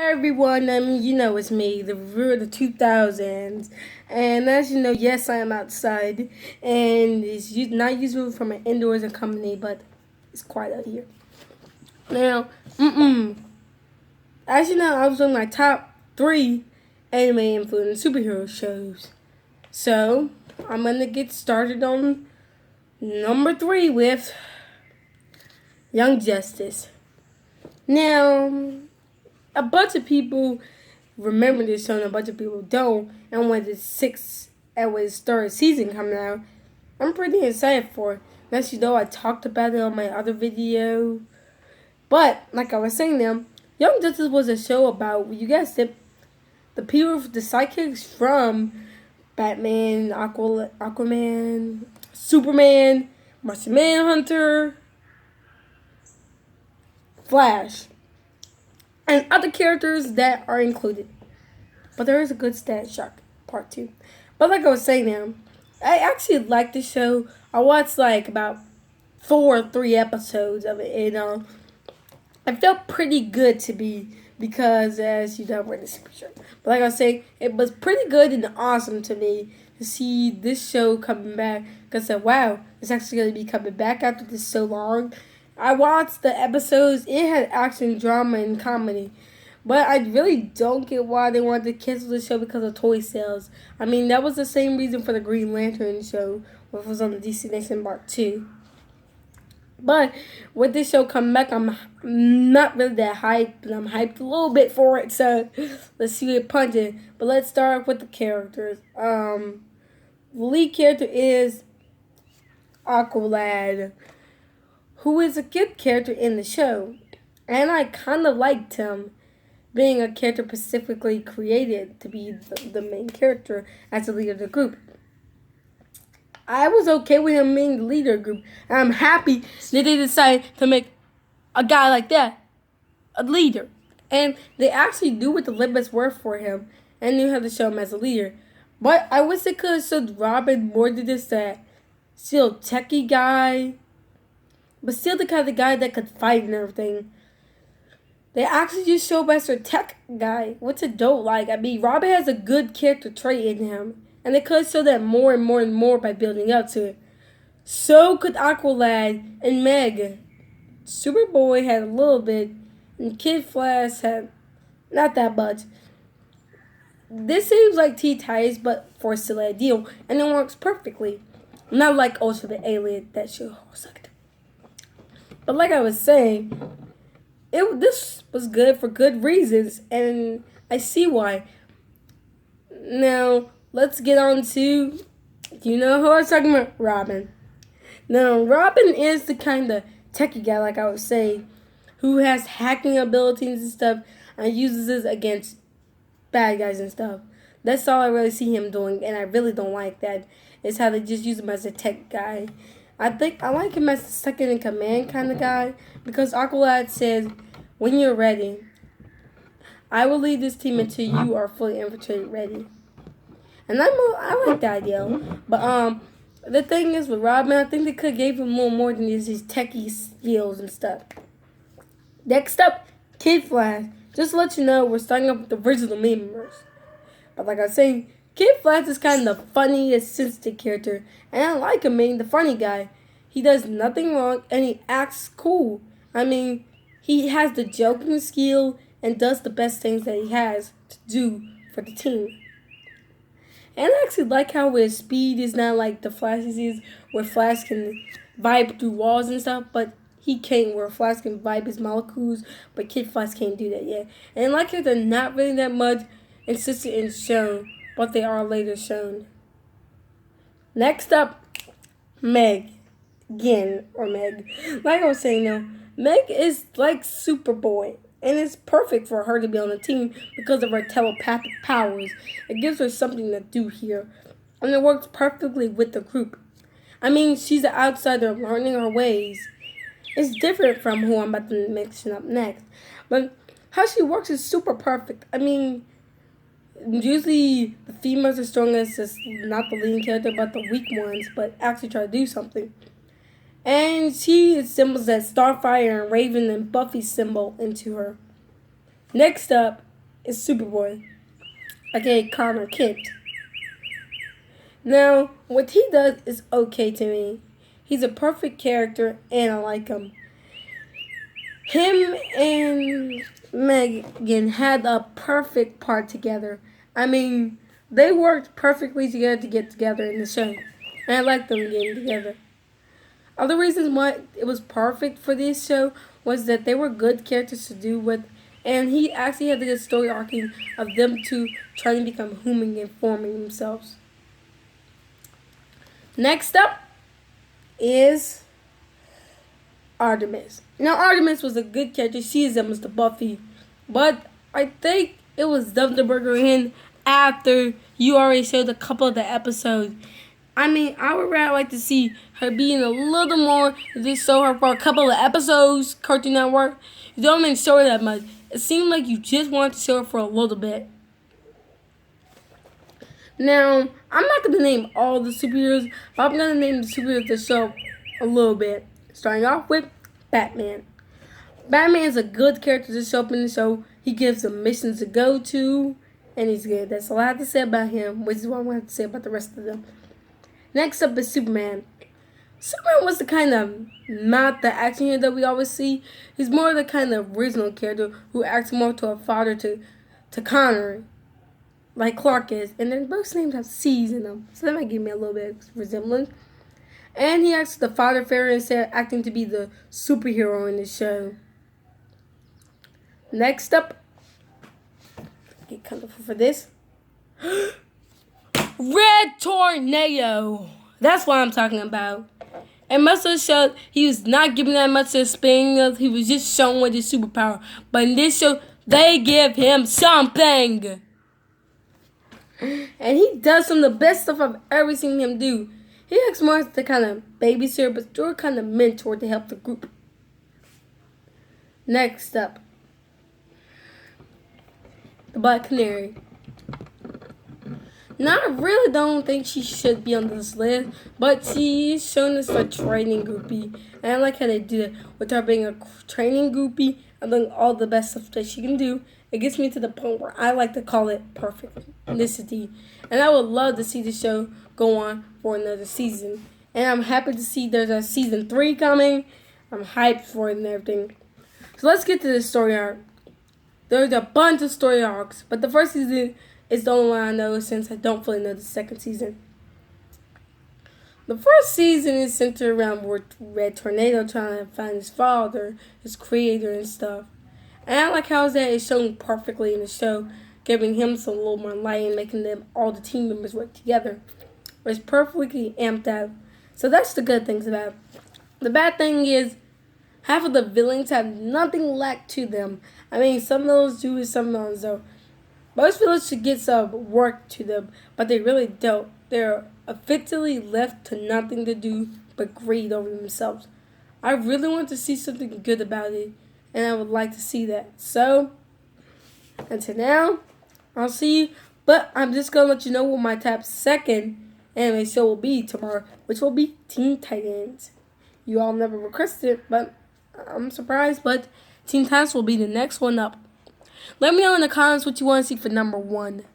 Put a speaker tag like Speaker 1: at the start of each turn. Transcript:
Speaker 1: Everyone, it's me, the reviewer of the 2000s. And as you know, yes, I am outside. And it's not usual for my indoors and company, but it's quiet out here. Now, as you know, I was on my top 3 anime influenced superhero shows. So, I'm going to get started on number 3 with Young Justice. Now, a bunch of people remember this show and a bunch of people don't. And when its third season coming out, I'm pretty excited for it. As you know, I talked about it on my other video. But, like I was saying now, Young Justice was a show about, you guessed it, the sidekicks from Batman, Aquaman, Superman, Martian Manhunter, Flash, and other characters that are included. But there is a good stat shock part 2. But like I was saying now, I actually like the show. I watched like about 4 or 3 episodes of it, and it felt pretty good to me because, as you know, we're the super show. But like I was saying, it was pretty good and awesome to me to see this show coming back. Because I said, wow, it's actually going to be coming back after this so long. I watched the episodes. It had action, drama, and comedy. But I really don't get why they wanted to cancel the show because of toy sales. I mean, that was the same reason for the Green Lantern show, which was on the DC Nation Part 2. But with this show coming back, I'm not really that hyped, but I'm hyped a little bit for it. So let's see it punching. But let's start with the characters. The lead character is Aqualad, who is a good character in the show. And I kind of liked him, being a character specifically created to be the main character as the leader of the group. I was okay with him being the leader of the group. And I'm happy that they decided to make a guy like that a leader. And they actually knew what the limits were for him and knew how to show him as a leader. But I wish they could have showed Robin more than just that still techie guy, but still the kind of guy that could fight and everything. They actually just show as a tech guy, which I don't like. I mean, Robin has a good character trait in him, and they could show that more and more and more by building up to it. So could Aqualad and Meg. Superboy had a little bit, and Kid Flash had not that much. This seems like T-Ties, but for still ideal, and it works perfectly. Not like also the alien that show sucked. But like I was saying, this was good for good reasons, and I see why. Now, let's get on to, you know who I was talking about? Robin. Now, Robin is the kind of techie guy, like I was saying, who has hacking abilities and stuff, and uses this against bad guys and stuff. That's all I really see him doing, and I really don't like that. It's how they just use him as a tech guy. I think I like him as the second in command kind of guy, because Aqualad says, when you're ready, I will lead this team until you are fully infiltrated ready. And I like that idea. But the thing is with Robin, I think they could have gave him more than his techie skills and stuff. Next up, Kid Flash. Just to let you know, we're starting up with the original members. But like I was saying, Kid Flash is kind of the funniest, sensitive character, and I like him being the funny guy. He does nothing wrong, and he acts cool. I mean, he has the joking skill and does the best things that he has to do for the team. And I actually like how his speed is not like the Flash's is, where Flash can vibe through walls and stuff, but he can't, where Flash can vibe his molecules, but Kid Flash can't do that yet. And I like how they're not really that much insistent and shown, but they are later shown. Next up, Meg. Again, or Meg. Like I was saying now, Meg is like Superboy, and it's perfect for her to be on the team because of her telepathic powers. It gives her something to do here, and it works perfectly with the group. I mean, she's an outsider learning her ways. It's different from who I'm about to mention up next, but how she works is super perfect. I mean, usually the females are strongest as not the leading character, but the weak ones, but actually try to do something. And she assembles that Starfire and Raven and Buffy symbol into her. Next up, is Superboy, aka Connor Kent. Now, what he does is okay to me. He's a perfect character, and I like him. Him and Megan had a perfect part together. I mean, they worked perfectly together to get together in the show. And I like them getting together. Other reasons why it was perfect for this show was that they were good characters to do with, and he actually had the good story arcing of them two trying to become human and forming themselves. Next up is Artemis. Now, Artemis was a good character. She is almost the Buffy. But I think it was dumped the burger in after you already showed a couple of the episodes. I mean, I would rather like to see her being a little more, just show her for a couple of episodes, Cartoon Network. You don't even show her that much. It seemed like you just wanted to show her for a little bit. Now, I'm not going to name all the superheroes, but I'm going to name the superheroes that show a little bit. Starting off with Batman. Batman is a good character to show up in the show. He gives them missions to go to, and he's good. That's all I have to say about him, which is what I'm going to have to say about the rest of them. Next up is Superman. Superman was the kind of, not the action hero that we always see. He's more the kind of original character who acts more to a father to Connor, like Clark is. And then both names have C's in them, so that might give me a little bit of resemblance. And he acts the father figure instead of acting to be the superhero in the show. Next up, get colorful for this. Red Tornado. That's what I'm talking about. And most of the show, he was not giving that much of a spin. He was just showing with his superpower. But in this show, they give him something. And he does some of the best stuff I've ever seen him do. He acts more as the kind of babysitter, but still kind of mentor to help the group. Next up, the Black Canary. Now, I really don't think she should be on this list, but she's shown us a training groupie. And I like how they did it with her being a training groupie and doing all the best stuff that she can do. It gets me to the point where I like to call it perfectnicity. And I would love to see the show go on for another season. And I'm happy to see there's a season 3 coming. I'm hyped for it and everything. So let's get to the story arc. There's a bunch of story arcs, but the first season is the only one I know since I don't fully know the second season. The first season is centered around Red Tornado trying to find his father, his creator and stuff. And I like how that is shown perfectly in the show, giving him some little more light and making them all the team members work together. It's perfectly amped out. So that's the good things about it. The bad thing is half of the villains have nothing lacked to them. I mean, some of those do and some of those don't. Most villains should get some work to them, but they really don't. They're effectively left to nothing to do but greed over themselves. I really want to see something good about it, and I would like to see that. So, until now, I'll see you. But I'm just going to let you know what my top second anime show will be tomorrow, which will be Teen Titans. You all never requested it, but I'm surprised. But Teen Titans will be the next one up. Let me know in the comments what you want to see for number 1.